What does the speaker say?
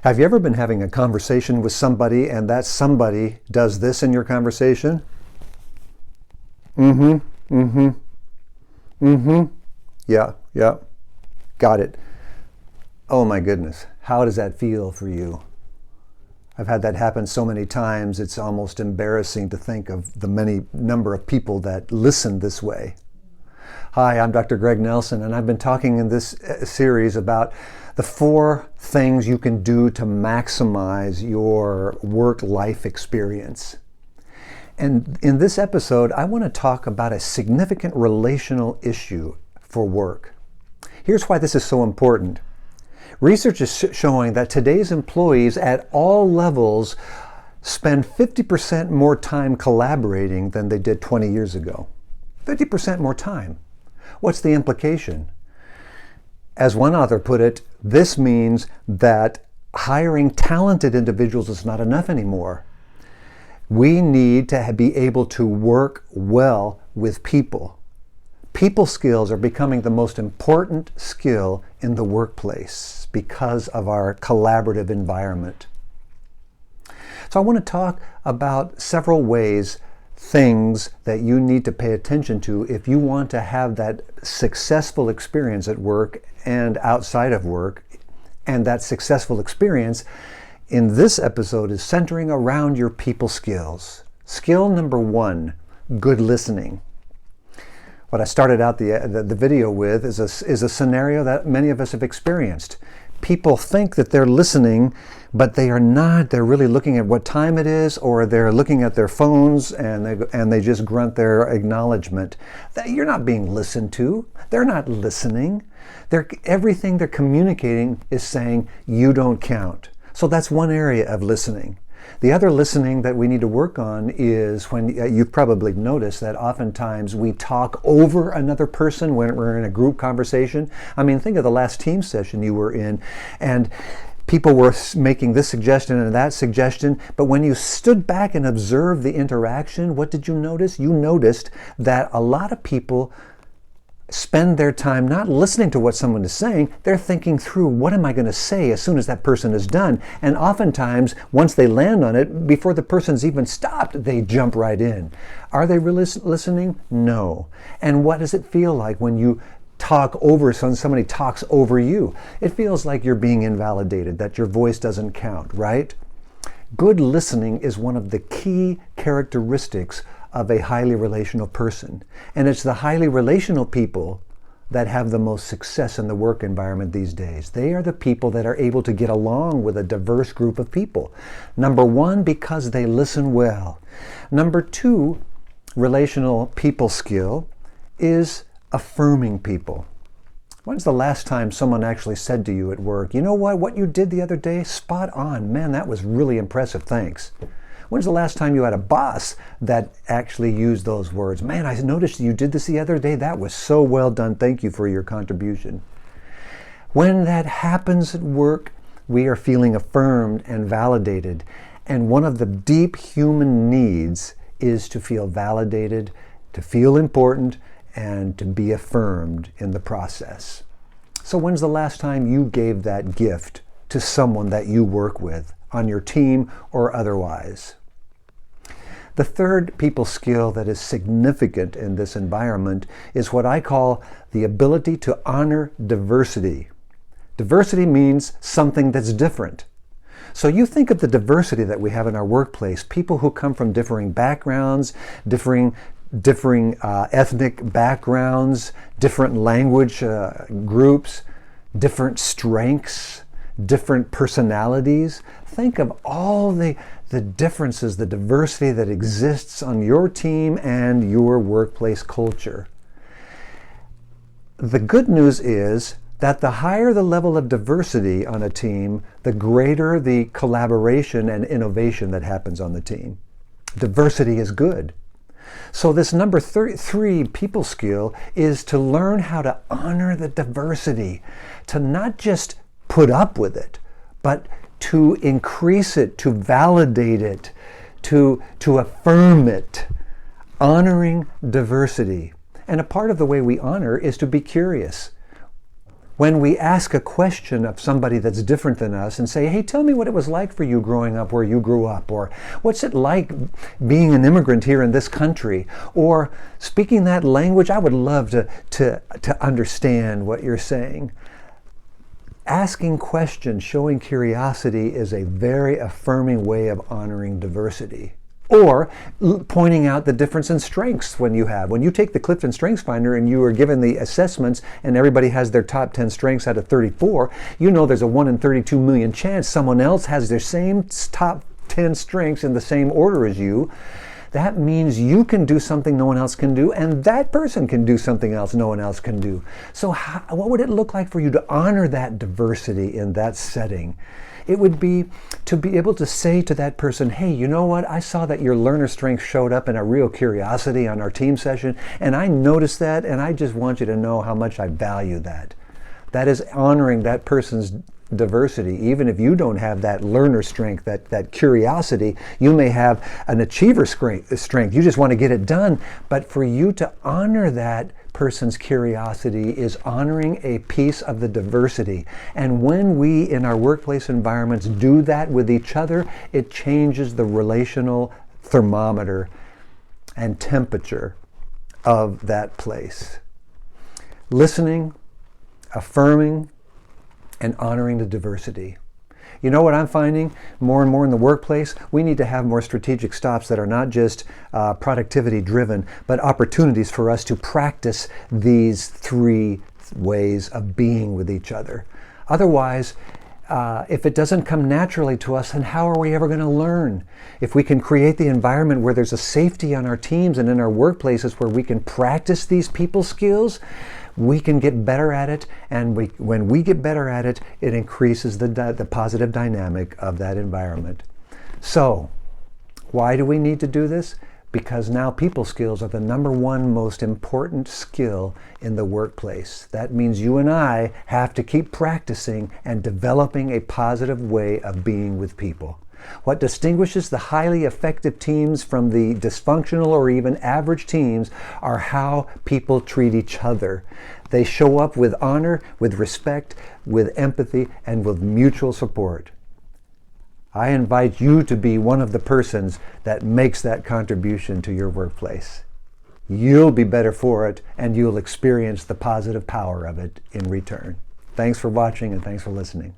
Have you ever been having a conversation with somebody and that somebody does this in your conversation? Mm-hmm, mm-hmm, mm-hmm. Yeah, got it. Oh my goodness, how does that feel for you? I've had that happen so many times, it's almost embarrassing to think of the many number of people that listen this way. Hi, I'm Dr. Greg Nelson, and I've been talking in this series about the 4 things you can do to maximize your work-life experience. And in this episode, I want to talk about a significant relational issue for work. Here's why this is so important. Research is showing that today's employees at all levels spend 50% more time collaborating than they did 20 years ago. 50% more time. What's the implication? As one author put it, this means that hiring talented individuals is not enough anymore. We need to be able to work well with people. People skills are becoming the most important skill in the workplace because of our collaborative environment. So I want to talk about several things that you need to pay attention to if you want to have that successful experience at work and outside of work. And that successful experience in this episode is centering around your people skills. Skill number 1, good listening. What I started out the video with is a scenario that many of us have experienced. People think that they're listening, but they are not. They're really looking at what time it is, or they're looking at their phones and they just grunt their acknowledgement. You're not being listened to. They're not listening. Everything they're communicating is saying, you don't count. So that's one area of listening. The other listening that we need to work on is when you've probably noticed that oftentimes we talk over another person when we're in a group conversation. I mean, think of the last team session you were in, and people were making this suggestion and that suggestion, but when you stood back and observed the interaction, what did you notice? You noticed that a lot of people spend their time not listening to what someone is saying, they're thinking through, what am I going to say as soon as that person is done? And oftentimes, once they land on it, before the person's even stopped, they jump right in. Are they really listening? No. And what does it feel like when you talk over somebody talks over you? It feels like you're being invalidated, that your voice doesn't count, right? Good listening is one of the key characteristics of a highly relational person. And it's the highly relational people that have the most success in the work environment these days. They are the people that are able to get along with a diverse group of people. Number 1, because they listen well. Number 2, relational people skill is affirming people. When's the last time someone actually said to you at work, you know what you did the other day? Spot on. Man, that was really impressive. Thanks. When's the last time you had a boss that actually used those words? Man, I noticed you did this the other day. That was so well done. Thank you for your contribution. When that happens at work, we are feeling affirmed and validated. And one of the deep human needs is to feel validated, to feel important, and to be affirmed in the process. So when's the last time you gave that gift to someone that you work with on your team or otherwise? The third people skill that is significant in this environment is what I call the ability to honor diversity. Diversity means something that's different. So you think of the diversity that we have in our workplace, people who come from differing backgrounds, differing ethnic backgrounds, different language groups, different strengths, different personalities. Think of all the differences, the diversity that exists on your team and your workplace culture. The good news is that the higher the level of diversity on a team, the greater the collaboration and innovation that happens on the team. Diversity is good. So this number 3 people skill is to learn how to honor the diversity, to not just put up with it, but to increase it, to validate it, to affirm it, honoring diversity. And a part of the way we honor is to be curious. When we ask a question of somebody that's different than us and say, hey, tell me what it was like for you growing up where you grew up, or what's it like being an immigrant here in this country, or speaking that language, I would love to understand what you're saying. Asking questions, showing curiosity is a very affirming way of honoring diversity. Or pointing out the difference in strengths when you take the Clifton Strengths Finder and you are given the assessments and everybody has their top 10 strengths out of 34, you know there's a 1 in 32 million chance someone else has their same top 10 strengths in the same order as you. That means you can do something no one else can do, and that person can do something else no one else can do. So what would it look like for you to honor that diversity in that setting? It would be to be able to say to that person, hey, you know what? I saw that your learner strength showed up in a real curiosity on our team session, and I noticed that, and I just want you to know how much I value that. That is honoring that person's diversity. Even if you don't have that learner strength, that curiosity, you may have an achiever strength. You just want to get it done. But for you to honor that person's curiosity is honoring a piece of the diversity. And when we in our workplace environments do that with each other, it changes the relational thermometer and temperature of that place. Listening, affirming, and honoring the diversity. You know what I'm finding more and more in the workplace? We need to have more strategic stops that are not just productivity driven, but opportunities for us to practice these 3 ways of being with each other. Otherwise, if it doesn't come naturally to us, then how are we ever going to learn? If we can create the environment where there's a safety on our teams and in our workplaces where we can practice these people skills, we can get better at it, and when we get better at it, it increases the positive dynamic of that environment. So, why do we need to do this? Because now people skills are the #1 most important skill in the workplace. That means you and I have to keep practicing and developing a positive way of being with people. What distinguishes the highly effective teams from the dysfunctional or even average teams are how people treat each other. They show up with honor, with respect, with empathy, and with mutual support. I invite you to be one of the persons that makes that contribution to your workplace. You'll be better for it, and you'll experience the positive power of it in return. Thanks for watching, and thanks for listening.